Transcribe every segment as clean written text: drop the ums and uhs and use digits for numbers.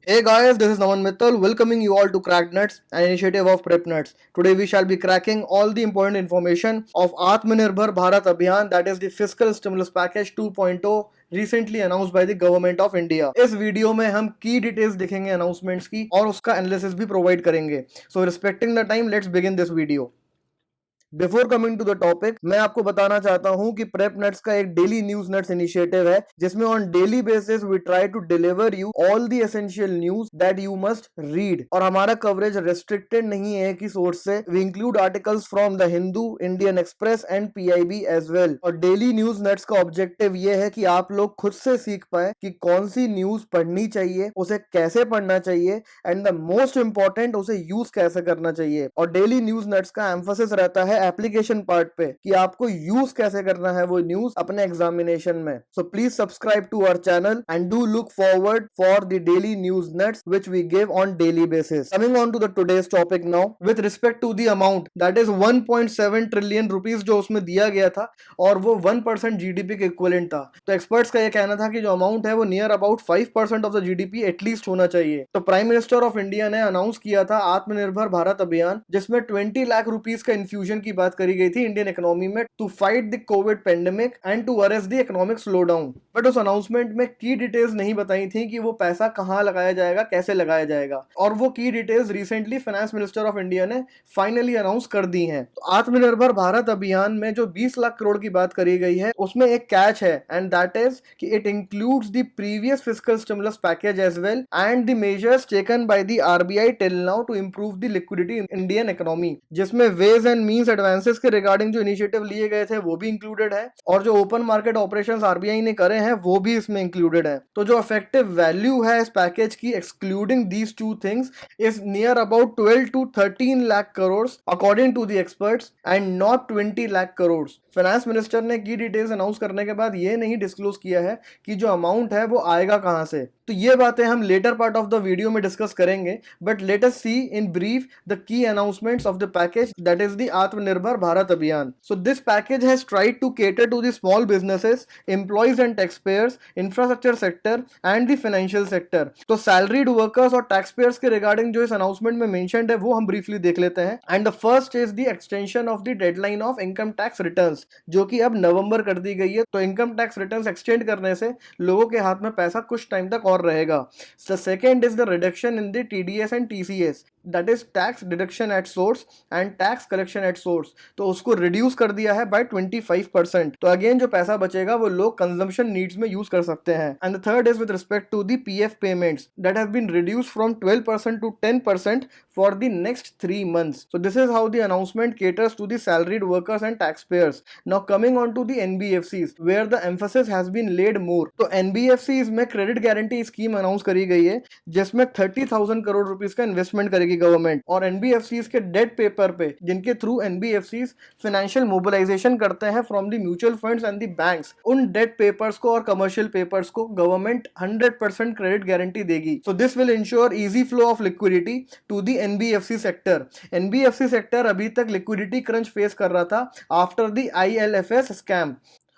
Hey guys, this is Naman Mittal welcoming you all to Cracked Nuts, an initiative of Prep Nuts. Today we shall be cracking all the important information of Atmanirbhar Bharat Abhiyan, that is the fiscal stimulus package 2.0 recently announced by the government of India. इस video में हम की details देखेंगे announcements की और उसका analysis भी provide करेंगे. So respecting the time, let's begin this video. Before coming to the topic, मैं आपको बताना चाहता हूं कि प्रेप नट्स का एक डेली न्यूज नट्स इनिशिएटिव है जिसमें on daily basis we try to deliver you all the essential news that you must read. और हमारा कवरेज रेस्ट्रिक्टेड नहीं है कि सोर्स से. We include articles from the Hindu, Indian Express and PIB as well. और daily news nuts का objective ये है कि आप लोग खुद से सीख पाए कि कौन सी न्यूज पढ़नी चाहिए, उसे कैसे पढ़ना चाहिए एंड द मोस्ट इंपॉर्टेंट उसे यूज कैसे करना चाहिए. और डेली न्यूज नट्स का एम्फोसिस रहता है एप्लीकेशन पार्ट पे कि आपको यूज कैसे करना है वो न्यूज अपने एग्जामिनेशन में. So please subscribe to our channel and do look forward for the daily news nuts which we give on daily basis. Coming on to the today's topic now with respect to the amount that is 1.7 trillion rupees जो उसमें दिया गया था और वो 1% GDP के equivalent था. तो एक्सपर्ट्स का ये कहना था कि जो अमाउंट है वो near about 5% of the GDP at least होना चाहिए. तो प्राइम मिनिस्टर ऑफ इंडिया ने अनाउंस किया था आत्मनिर्भर भारत अभियान, जिसमें 20 लाख रुपीस का इन्फ्यूजन की बात करी गई थी इंडियन इकोनॉमी में to fight the covid pandemic and to arrest the economic slowdown. But उस अनाउंसमेंट में की डिटेल्स नहीं बताई थी कि वो पैसा कहां लगाया जाएगा, कैसे लगाया जाएगा. और वो की details recently finance minister of India ने फाइनली अनाउंस कर दी हैं. तो आत्मनिर्भर भारत अभियान में जो 20 लाख करोड़ की बात करी गई है उसमें एक कैच है एंड दैट इज कि it includes the previous fiscal stimulus package as well and the measures taken by the RBI till now to improve the liquidity in Indian economy, जिसमें वेज एंड मींस एडवांसेस के regarding जो initiative लिए गए थे वो भी included है और जो ओपन मार्केट ऑपरेशंस आरबीआई ने करे हैं वो भी इसमें इंक्लूडेड है. तो जो इफेक्टिव वैल्यू है इस पैकेज की excluding these two things is near about 12 to 13 lakh crore according to the experts and not 20 lakh crore. Finance minister ने की डिटेल्स अनाउंस करने के बाद ये नहीं डिस्क्लोज किया है कि जो अमाउंट है वो आएगा कहां से. तो ये बातें हम later part of the video में डिस्कस करेंगे, but let us see in brief the key announcements of the package that is the Atmanirbhar Bharat Abhiyan. So this package has tried to cater to the small businesses, employees and taxpayers, infrastructure sector and the financial sector. तो salaried workers और taxpayers के regarding जो इस announcement में mentioned है वो हम briefly देख लेते हैं. And the first is the extension of the deadline of income tax returns, जो कि अब नवंबर कर दी गई है. तो income tax returns extend करने से लोगों के हाथ में पैसा कुछ टाइम तक और रहेगा. The second is the reduction in the TDS and TCS, that is tax deduction at source and tax collection at source. तो उसको reduce कर दिया है by 25%. तो अगेन जो पैसा बचेगा वो लोग कंजम्पशन नीड्स में यूज कर सकते हैं. And the third is with respect to the PF payments that have been reduced from 12% to 10% for the next 3 months. So this is how the announcement caters to the salaried workers and taxpayers. Now coming on to the NBFCs where the emphasis has been laid more. तो NBFCs में credit guarantee scheme announce करी गई है जिसमें 30,000 crore rupees का investment करेगी government. और NBFCs के डेट पेपर पे जिनके थ्रू NBFCs फाइनेंशियल मोबिलाइजेशन करते हैं from the mutual funds and the banks, उन डेट पेपर्स को और कमर्शियल पेपर्स को गवर्नमेंट 100% क्रेडिट गारंटी देगी. So this will ensure easy flow of liquidity to the NBFC sector. NBFC sector अभी तक liquidity crunch face कर रहा था आफ्टर द आईएलएफएस स्कैम.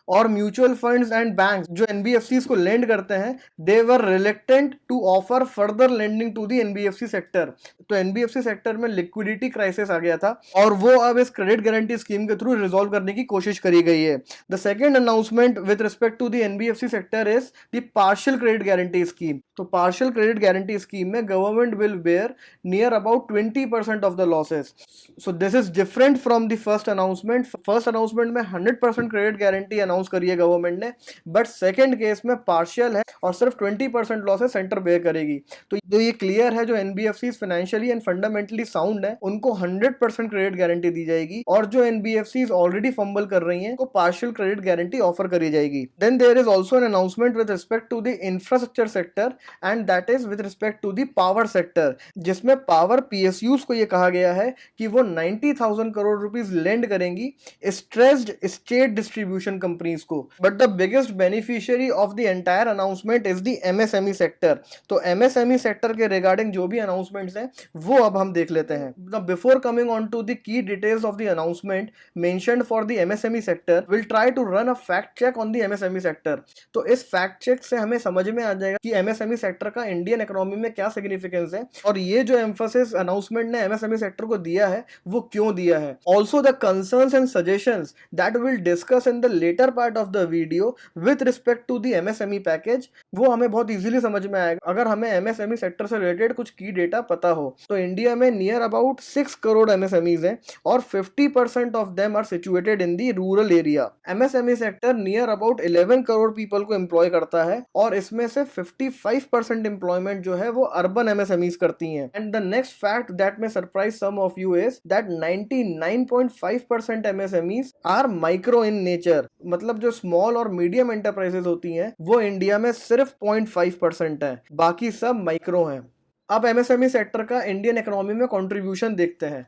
और म्यूचुअल फंड्स एंड बैंक्स जो एनबीएफसीज को लेंड करते हैं they were reluctant to offer further lending to the NBFC sector. तो एनबीएफसी सेक्टर में लिक्विडिटी क्राइसिस आ गया था और वो अब इस क्रेडिट गारंटी स्कीम के थ्रू रिजॉल्व करने की कोशिश करी गई है. The second announcement with respect to the NBFC sector is the partial credit guarantee scheme. तो पार्शियल क्रेडिट गारंटी स्कीम में government will bear near about 20% of the losses. So this is different from the first announcement. First announcement में 100% credit guarantee announce करी है government ने, but second case में partial है और सिर्फ 20% लॉसेस सेंटर बेयर करेगी. तो ये क्लियर है जो NBFCs financially and fundamentally sound है उनको 100% क्रेडिट गारंटी दी जाएगी और जो एनबीएफसीज ऑलरेडी फंबल कर रही हैं उनको पार्शियल क्रेडिट गारंटी ऑफर करी जाएगी. Then there is also an announcement with respect to the infrastructure sector and that is with respect to the power sector, जिसमें पावर पीएसयूज को ये कहा गया है कि वो 90,000 करोड़ रुपीस लेंड करेंगी stressed state distribution company companies को, but the biggest beneficiary of the entire announcement is the MSME sector. तो एमएसएमई सेक्टर के रिगार्डिंग जो भी अनाउंसमेंट्स हैं वो अब हम देख लेते हैं। Before coming on to the key details of the announcement mentioned for the MSME sector, will try to run a fact check on the MSME sector. तो इस फैक्ट चेक से हमें समझ में आ जाएगा कि एमएसएमई सेक्टर का इंडियन इकोनॉमी में क्या सिग्निफिकेंस है और ये जो एम्फोसिस अनाउंसमेंट ने एमएसएमई सेक्टर को दिया है वो क्यों दिया है। Also the concerns and suggestions that will discuss in the later part of the video with respect to the MSME package, वो हमें बहुत इजीली समझ में आएगा अगर हमें एमएसएमई सेक्टर से रिलेटेड कुछ की डेटा पता हो। तो इंडिया में नियर अबाउट 6 करोड़ एमएसएमईज हैं और 50% of them are situated in the rural area. MSME sector near about 11 crore people को एम्प्लॉय करता है और इसमें से 55% एम्प्लॉयमेंट जो है वो अर्बन एमएसएमईज करती हैं। And the next fact that may surprise some of you is that 99.5% MSMEs are micro in nature, मतलब जो स्मॉल और मीडियम एंटरप्राइजेस होती हैं वो इंडिया में सिर्फ 0.5% है, बाकी सब माइक्रो हैं। अब एमएसएमई सेक्टर का इंडियन इकोनॉमी में कंट्रीब्यूशन देखते हैं।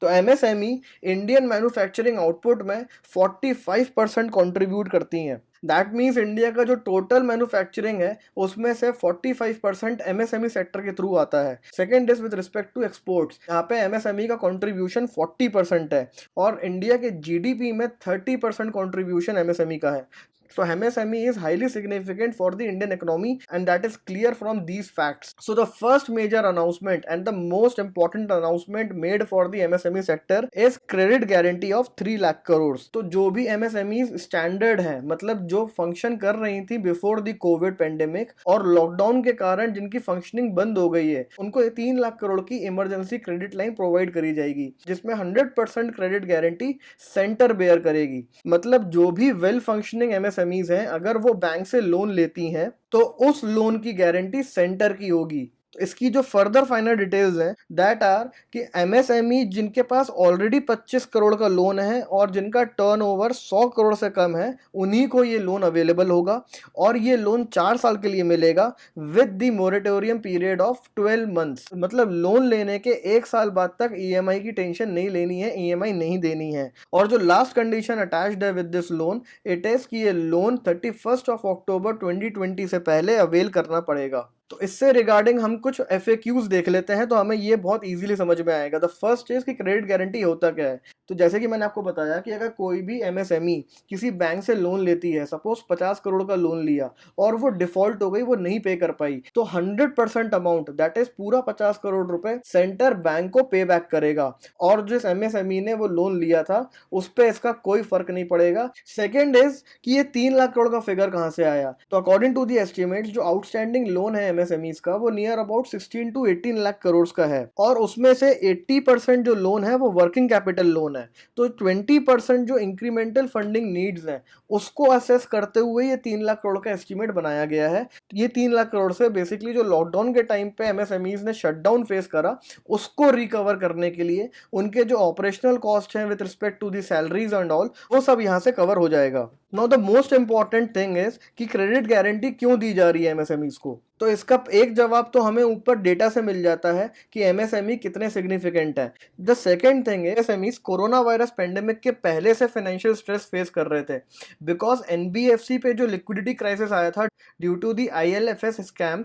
तो एमएसएमई इंडियन मैन्युफैक्चरिंग आउटपुट में 45% कंट्रीब्यूट करती हैं। दैट मीन्स इंडिया का जो टोटल मैन्युफैक्चरिंग है उसमें से 45% एमएसएमई सेक्टर के थ्रू आता है। Second is with respect to exports, यहाँ पे एमएसएमई का कंट्रीब्यूशन 40% है और इंडिया के जीडीपी में 30% कंट्रीब्यूशन एमएसएमई का है। So MSME is highly significant for the Indian economy and that is clear from these facts. So the first major announcement and the most important announcement made for the MSME sector is credit guarantee of 3 lakh crores. तो जो भी MSMEs standard है, मतलब जो function कर रही थी before the COVID pandemic और लॉकडाउन के कारण जिनकी functioning बंद हो गई है, उनको 3 लाख करोड़ की इमरजेंसी क्रेडिट लाइन प्रोवाइड करी जाएगी जिसमें 100% क्रेडिट गारंटी सेंटर बेयर करेगी। मतलब जो भी वेल फंक्शनिंग एमएसएमईज हैं अगर वो बैंक से लोन लेती हैं तो उस लोन की गारंटी सेंटर की होगी। तो इसकी जो फर्दर फाइनल डिटेल्स हैं दैट आर कि एमएसएमई जिनके पास ऑलरेडी 25 करोड़ का लोन है और जिनका टर्नओवर 100 करोड़ से कम है उन्हीं को ये लोन अवेलेबल होगा और ये लोन 4 साल के लिए मिलेगा with the moratorium period of 12 months. मतलब लोन लेने के 1 साल बाद तक ईएमआई की टेंशन नहीं लेनी है, ईएमआई नहीं देनी है। और जो लास्ट कंडीशन अटैच्ड है with this loan it is कि ये लोन 31 अक्टूबर 2020 से पहले अवेल करना पड़ेगा। तो इससे रिगार्डिंग हम कुछ FAQs देख लेते हैं तो हमें ये बहुत इजीली समझ में आएगा। द फर्स्ट इज कि क्रेडिट गारंटी होता क्या है। तो जैसे कि मैंने आपको बताया कि अगर कोई भी एमएसएमई किसी बैंक से लोन लेती है, सपोज 50 करोड़ का लोन लिया और वो डिफॉल्ट हो गई, वो नहीं पे कर पाई, तो 100% अमाउंट दैट इज पूरा 50 करोड़ रुपए सेंटर बैंक को पे बैक करेगा और जिस एमएसएमई ने वो लोन लिया था उस पर इसका कोई फर्क नहीं पड़ेगा। सेकेंड इज कि ये 3 लाख करोड़ का फिगर कहां से आया। तो अकॉर्डिंग टू दी एस्टिमेट्स जो आउटस्टैंडिंग लोन है एमएसएमईज का वो near about 16 to 18 lakh crore का है और उसमें से 80% जो लोन है वो वर्किंग कैपिटल लोन है। तो 20% जो इंक्रीमेंटल फंडिंग नीड्स हैं उसको असेस करते हुए ये 3 लाख करोड़ का एस्टिमेट बनाया गया है। ये 3 लाख करोड़ से बेसिकली जो लॉकडाउन के टाइम पे एमएसएमईज ने शटडाउन फेस करा उसको रिकवर करने के लिए उनके जो ऑपरेशनल कॉस्ट हैं with respect to the salaries and all वो सब यहाँ से कवर हो जाएगा। Now the most important thing is कि क्रेडिट गारंटी क्यों दी जा रही है एमएसएमईज को। तो इसका एक जवाब तो हमें ऊपर डेटा से मिल जाता है कि एमएसएमई कितने सिग्निफिकेंट है। द सेकेंड थिंग है एमएसएमईज कोरोना वायरस पेंडेमिक के पहले से फाइनेंशियल स्ट्रेस फेस कर रहे थे बिकॉज एनबीएफसी पे जो लिक्विडिटी क्राइसिस आया था due to the ILFS scam,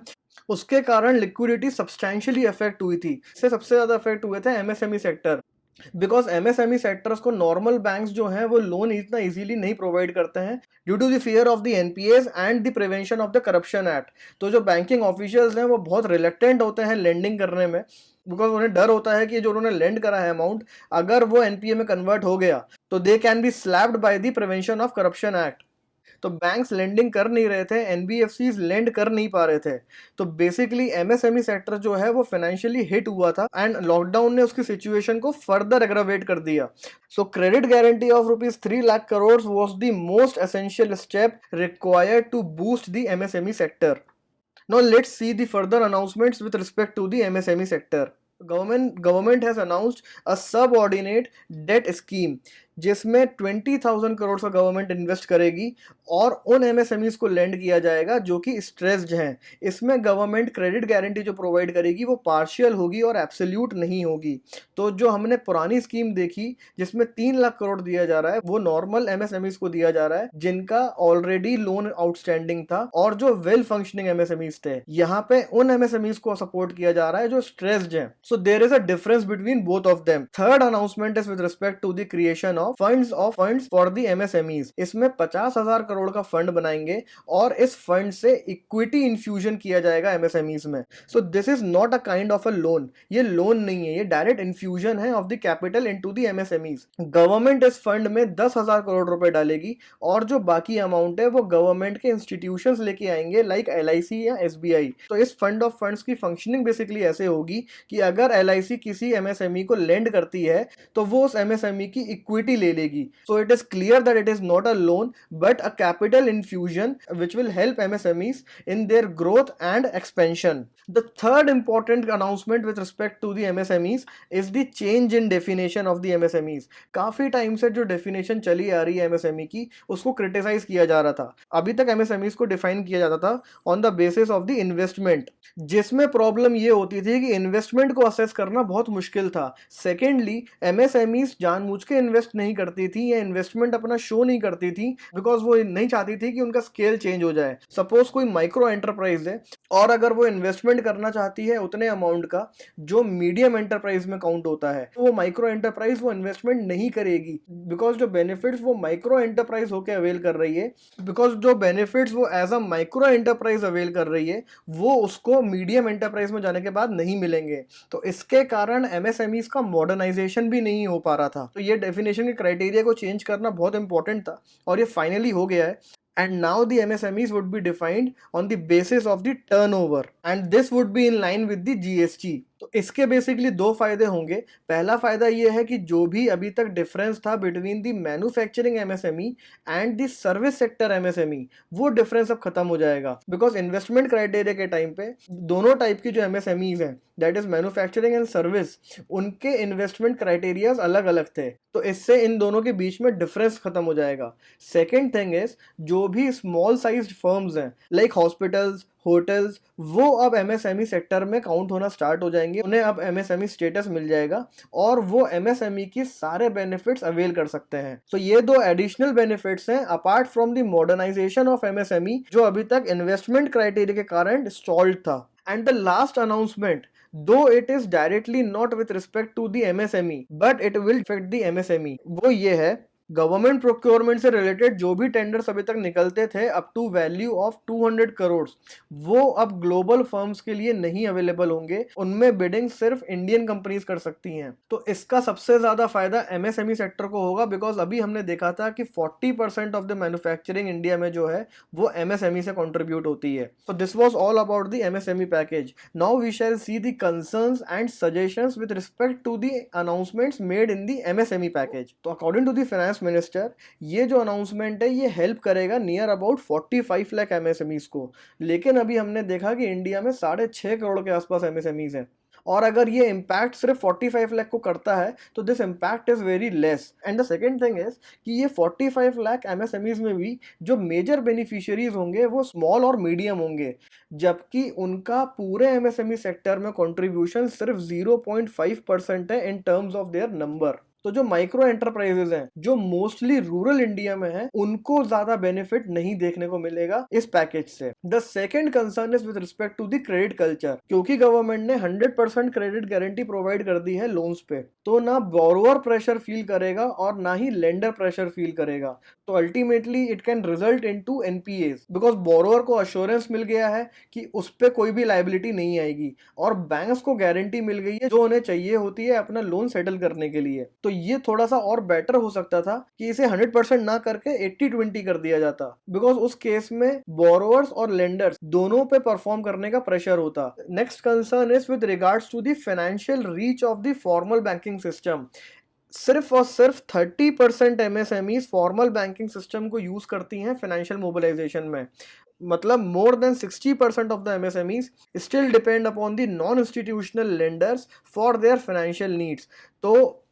उसके कारण लिक्विडिटी सब्सटैंशियली अफेक्ट हुई थी। इससे सबसे ज्यादा अफेक्ट हुए थे MSME sector because MSME sectors को नॉर्मल बैंक्स जो हैं वो लोन इतना इजीली नहीं प्रोवाइड करते हैं due to the fear of the NPS and the prevention of the corruption act. तो जो बैंकिंग ऑफिशियल्स हैं वो बहुत रिलेक्टेंट होते हैं लेंडिंग करने में बिकॉज उन्हें डर होता है कि जो उन्होंने लेंड करा है अमाउंट अगर वो एनपीए में कन्वर्ट हो गया तो they can be slapped by the prevention of corruption act. तो बैंक्स लेंडिंग कर नहीं रहे थे, एनबीएफसीज लेंड कर नहीं पा रहे थे। तो बेसिकली एमएसएमई सेक्टर जो है वो फाइनेंशियली हिट हुआ था एंड लॉकडाउन ने उसकी सिचुएशन को फर्दर एग्रावेट कर दिया। So credit guarantee of ₹3 lakh crore was the most essential step required to boost the MSME sector. Now let's see the further announcements with respect to the MSME sector. Government has announced a subordinate debt scheme जिसमें 20,000 करोड़ का government invest करेगी और उन MSMEs को land किया जाएगा जो कि स्ट्रेस्ड हैं। इसमें गवर्नमेंट क्रेडिट गारंटी जो प्रोवाइड करेगी वो पार्शियल होगी और एब्सोल्यूट नहीं होगी। तो जो हमने पुरानी स्कीम देखी जिसमें 3 लाख करोड़ दिया जा रहा है वो नॉर्मल एमएसएमईज को दिया जा रहा है जिनका ऑलरेडी लोन आउटस्टैंडिंग था और जो वेल फंक्शनिंग एमएसएमईज थे। यहाँ पे उन एमएसएमईज को सपोर्ट किया जा रहा है जो स्ट्रेस्ड हैं। So there is a difference between both of them. Third announcement is with respect to the creation of funds for the MSMEs. इसमें 50,000 करोड़ का फंड बनाएंगे और इस फंड से इक्विटी इन्फ्यूजन किया जाएगा एमएसएमईज में। सो this is not a kind of a loan, ये लोन नहीं है, ये डायरेक्ट इन्फ्यूजन है of the capital into the MSMEs. Government इस फंड में 10,000 करोड़ रुपए डालेगी और जो बाकी अमाउंट है वो गवर्नमेंट के इंस्टीट्यूशंस लेके आएंगे लाइक एलआईसी या एसबीआई। तो इस फंड ऑफ फंड्स की फंक्शनिंग बेसिकली ऐसे होगी कि अगर एलआईसी किसी एमएसएमई को लेंड करती है तो वो उस एमएसएमई की इक्विटी ले लेगी। So it is clear that it is not a loan but a capital infusion which will help MSMEs in their growth and expansion. The third important announcement with respect to the MSMEs is the change in definition of the MSMEs. काफी time से जो definition चली आ रही है MSME की उसको criticise किया जा रहा था। अभी तक MSMEs को डिफाइन किया जाता था on the basis of the investment, जिसमें प्रॉब्लम ये होती थी कि इन्वेस्टमेंट को असेस करना बहुत मुश्किल था। सेकेंडली MSMEs जानबूझ के इन्वेस्ट नहीं करती थी या इन्वेस्टमेंट अपना शो नहीं करती थी बिकॉज वो नहीं चाहती थी कि उनका स्केल चेंज हो जाए। सपोज कोई माइक्रो एंटरप्राइज है और अगर वो इन्वेस्टमेंट करना चाहती है उतने अमाउंट का जो मीडियम एंटरप्राइज में काउंट होता है, तो वो माइक्रो एंटरप्राइज वो इन्वेस्टमेंट नहीं करेगी बिकॉज जो बेनिफिट्स वो माइक्रो एंटरप्राइज होकर अवेल कर रही है, बिकॉज जो बेनिफिट्स वो as a micro enterprise avail कर रही है वो उसको मीडियम एंटरप्राइज में जाने के बाद नहीं मिलेंगे। तो इसके कारण एमएसएमईज का मॉडर्नाइजेशन भी नहीं हो पा रहा था। तो ये डेफिनेशन के क्राइटेरिया को चेंज करना बहुत इंपॉर्टेंट था और ये फाइनली हो गया है। And now the MSMEs would be defined on the basis of the turnover and this would be in line with the GST. तो इसके बेसिकली दो फायदे होंगे। पहला फायदा ये है कि जो भी अभी तक डिफरेंस था between the manufacturing MSME and the service sector MSME वो डिफरेंस अब खत्म हो जाएगा बिकॉज इन्वेस्टमेंट क्राइटेरिया के टाइम पे दोनों टाइप की जो एमएसएमईज हैं that is manufacturing and service, उनके इन्वेस्टमेंट क्राइटेरियाज अलग अलग थे। तो इससे इन दोनों के बीच में डिफरेंस खत्म हो जाएगा। सेकेंड थिंग इज जो भी स्मॉल साइज्ड फर्म्स हैं लाइक हॉस्पिटल्स, होटल्स, वो अब एमएसएमई सेक्टर में काउंट होना स्टार्ट हो जाएंगे। उन्हें अब एमएसएमई स्टेटस मिल जाएगा और वो एमएसएमई की सारे बेनिफिट्स अवेल कर सकते हैं। तो ये दो एडिशनल बेनिफिट्स हैं apart from the modernisation of MSME जो अभी तक इन्वेस्टमेंट क्राइटेरिया के कारण स्टॉल्ड था। And the last announcement, though it is directly not with respect to the MSME but it will affect the MSME, वो ये है गवर्नमेंट प्रोक्योरमेंट से रिलेटेड जो भी टेंडर्स अभी तक निकलते थे up to value of 200 crore वो अब ग्लोबल फर्म्स के लिए नहीं अवेलेबल होंगे, उनमें बिडिंग सिर्फ इंडियन कंपनीज कर सकती हैं। तो इसका सबसे ज्यादा फायदा एमएसएमई सेक्टर को होगा बिकॉज अभी हमने देखा था कि 40% ऑफ द मैन्युफैक्चरिंग इंडिया में जो है वो एमएसएमई से कंट्रीब्यूट होती है। तो this was all about the MSME package. Now we shall see the concerns and suggestions with respect to the announcements made in the MSME package. तो according to the finance minister ये जो announcement है ये help करेगा near about 45 lakh MSMEs को, लेकिन अभी हमने देखा कि इंडिया में 6.5 करोड़ के आसपास एमएसएमईज हैं और अगर ये इम्पैक्ट सिर्फ 45 लाख को करता है तो this impact is very less. And the second thing is कि ये 45 लाख एमएसएमईज में भी जो मेजर बेनिफिशियरीज होंगे वो स्मॉल और मीडियम होंगे, जबकि उनका पूरे एमएसएमई सेक्टर में कंट्रीब्यूशन सिर्फ 0.5% है in terms of their number. तो जो माइक्रो एंटरप्राइजेज हैं जो मोस्टली रूरल इंडिया में हैं उनको ज्यादा बेनिफिट नहीं देखने को मिलेगा इस पैकेज से। The second concern is with respect to the credit culture, क्योंकि गवर्नमेंट ने 100% क्रेडिट गारंटी प्रोवाइड कर दी है लोन्स पे, तो ना बोरोवर प्रेशर फील करेगा और ना ही लेंडर प्रेशर फील करेगा। तो ultimately it can result into NPS because borrower को अश्योरेंस मिल गया है कि उस पे कोई भी लायबिलिटी नहीं आएगी और बैंक्स को गारंटी मिल गई है जो उन्हें चाहिए होती है अपना लोन सेटल करने के लिए। तो ये थोड़ा सा और बेटर हो सकता था कि इसे 100% ना करके 80-20 कर दिया जाता बिकॉज उस केस में बोरोवर्स और लेंडर्स दोनों पे परफॉर्म करने का प्रेशर होता। Next concern is with regards to the financial reach of the formal banking system. सिर्फ और सिर्फ 30% एमएसएमईज फॉर्मल बैंकिंग सिस्टम को यूज करती हैं फाइनेंशियल मोबिलाइजेशन में, मतलब more than 60% of the MSMEs still depend upon the non-institutional lenders for their financial needs। तो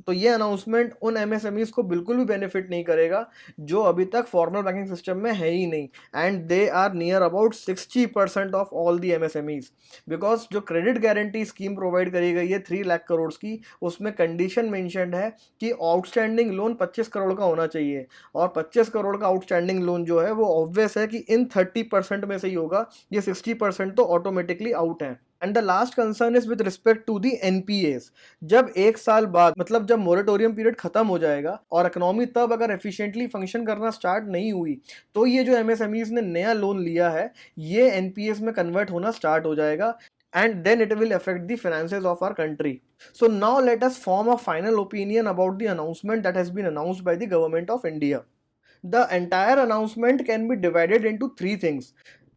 तो ये अनाउंसमेंट उन एमएसएमईज को बिल्कुल भी बेनिफिट नहीं करेगा जो अभी तक फॉर्मल बैंकिंग सिस्टम में है ही नहीं, and they are near about 60% of all the MSMEs. Because जो क्रेडिट गारंटी स्कीम प्रोवाइड करी गई है 3 लाख करोड़ की, उसमें कंडीशन मेंशन्ड है कि आउटस्टैंडिंग लोन 25 करोड़ का होना चाहिए, और 25 करोड़ का आउटस्टैंडिंग लोन जो है वो ऑब्वियस है कि इन 30% में से ही होगा, ये 60% तो ऑटोमेटिकली आउट है। And the last concern is with respect to the NPS. जब 1 साल बाद, मतलब जब मोरेटोरियम पीरियड खत्म हो जाएगा और इकोनॉमी तब अगर एफिशिएंटली फंक्शन करना स्टार्ट नहीं हुई, तो ये जो एमएसएमईज ने नया लोन लिया है ये एनपीएस में कन्वर्ट होना स्टार्ट हो जाएगा, and then it will affect the finances of our country. So now let us form a final opinion about the announcement that has been announced by the government of India. The entire announcement can be divided into three things.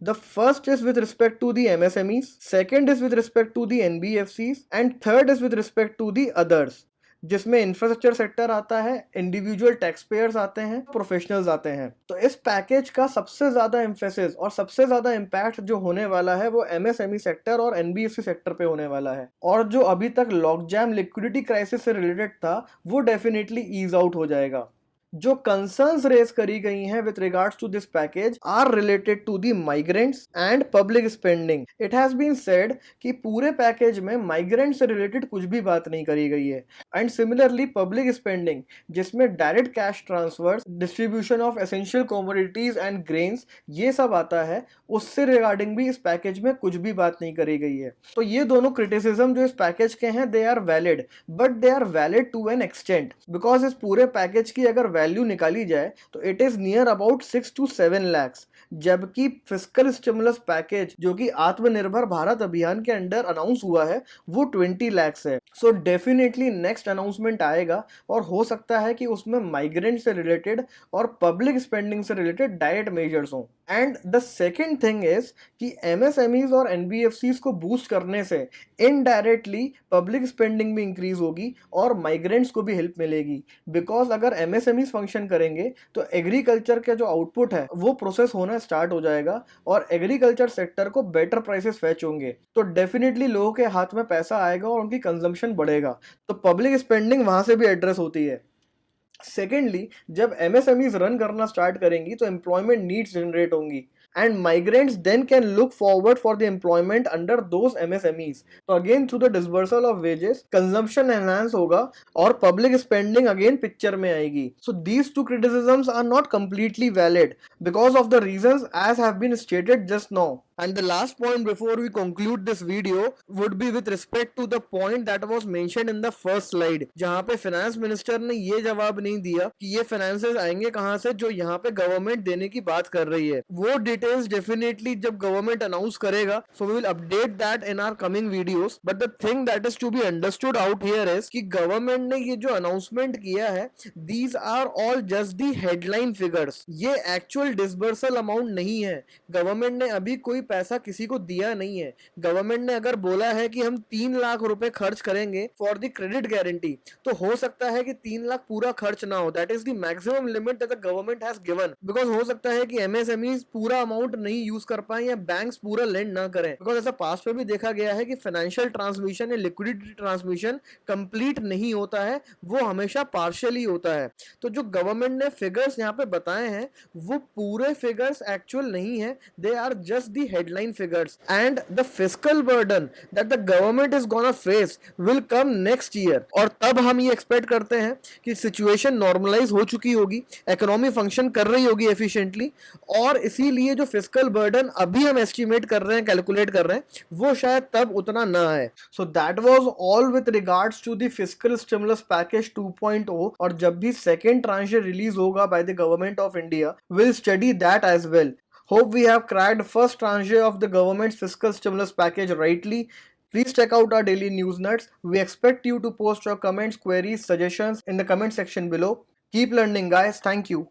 The first is with respect to the MSMEs, second is with respect to the NBFCs, and third is with respect to the others, जिसमें infrastructure sector आता है, individual tax payers आते हैं, professionals आते हैं। तो इस package का सबसे ज्यादा एम्फेसिस और सबसे ज्यादा इम्पैक्ट जो होने वाला है वो एमएसएमई सेक्टर और एनबीएफसी सेक्टर पे होने वाला है, और जो अभी तक लॉक जैम लिक्विडिटी क्राइसिस से रिलेटेड था वो डेफिनेटली ईज आउट हो जाएगा। जो कंसर्न्स रेज करी गई हैं with regards to this package are related to the migrants and public spending. It has been said कि पूरे पैकेज में माइग्रेंट से रिलेटेड कुछ भी बात नहीं करी गई है, एंड सिमिलरली पब्लिक स्पेंडिंग जिसमें direct cash transfers, distribution of essential commodities and grains, ये सब आता है, उससे रिगार्डिंग भी इस पैकेज में कुछ भी बात नहीं करी गई है। तो ये दोनों क्रिटिसिज्म जो इस पैकेज के हैं they are valid, but they are valid to an extent, because इस पूरे पैकेज की अगर वैल्यू निकाली जाए तो it is near about 6 to 7 lakhs, जबकि फिस्कल स्टिमुलस पैकेज जो कि आत्मनिर्भर भारत अभियान के अंडर अनाउंस हुआ है वो 20 lakhs है। सो डेफिनेटली नेक्स्ट अनाउंसमेंट आएगा और हो सकता है कि उसमें माइग्रेंट से रिलेटेड और पब्लिक स्पेंडिंग से रिलेटेड डायरेक्ट मेजर्स हों। And the second thing is कि एमएसएमईज और एनबीएफसीज को बूस्ट करने से इनडायरेक्टली पब्लिक स्पेंडिंग भी इंक्रीज होगी और माइग्रेंट्स को भी हेल्प मिलेगी, बिकॉज अगर एमएसएमईज फंक्शन करेंगे तो एग्रीकल्चर का जो आउटपुट है वो प्रोसेस होना स्टार्ट हो जाएगा और एग्रीकल्चर सेक्टर को बेटर प्राइसेस फेच होंगे, तो डेफिनेटली लोगों के हाथ में पैसा आएगा और उनकी कंजम्पशन बढ़ेगा, तो पब्लिक स्पेंडिंग वहां से भी एड्रेस होती है। सेकेंडली, जब एमएसएमईज रन करना स्टार्ट करेंगी तो एम्प्लॉयमेंट नीड्स जनरेट होंगी, and migrants then can look forward for the employment under those MSMEs. So again through the disbursal of wages, consumption enhance होगा और public spending again picture में आएगी. So these two criticisms are not completely valid because of the reasons as have been stated just now. And the last point before we conclude this video would be with respect to the point that was mentioned in the first slide, जहाँ पे finance minister ने ये जवाब नहीं दिया कि ये finances आएंगे कहाँ से जो यहाँ पे government देने की बात कर रही है। वो डिटेल्स डेफिनेटली जब गवर्नमेंट अनाउंस करेगा so we will update that in our coming videos, but the thing that is to be understood out here is कि गवर्नमेंट ने ये जो अनाउंसमेंट किया है these are all just the headline figures, ये actual disbursal amount नहीं है। Government ने अभी कोई पैसा किसी को दिया नहीं है। गवर्नमेंट ने अगर बोला है कि हम 3 लाख रुपए खर्च करेंगे फॉर द क्रेडिट गारंटी, तो हो सकता है कि 3 लाख पूरा खर्च ना हो, that is the maximum limit that the government has given, because हो सकता है कि एमएसएमई पूरा अमाउंट नहीं यूज कर पाए या बैंक्स पूरा लेंड ना करें, बिकॉज ऐसा पास्ट में भी देखा गया है कि फाइनेंशियल ट्रांसमिशन या लिक्विडिटी ट्रांसमिशन कंप्लीट नहीं होता है, वो हमेशा पार्शियली होता है। तो जो गवर्नमेंट ने फिगर्स यहाँ पे बताए हैं वो पूरे फिगर्स एक्चुअल नहीं है, they are just the headline figures, and the fiscal burden that the government is gonna face will come next year, और तब हम ये एक्सपेक्ट करते हैं कि सिचुएशन नॉर्मलाइज हो चुकी होगी, इकोनॉमी फंक्शन कर रही होगी एफिशिएंटली, और इसीलिए जो फिस्कल बर्डन अभी हम एस्टिमेट कर रहे हैं, कैलकुलेट कर रहे हैं, वो शायद तब उतना ना आए। So that was all with regards to the fiscal stimulus package 2.0, और जब भी सेकेंड ट्रांche रिलीज होगा by the government of India, will study that as well. Hope we have cracked first tranche of the government's fiscal stimulus package rightly. Please check out our daily news nuts. We expect you to post your comments, queries, suggestions in the comment section below. Keep learning, guys. Thank you.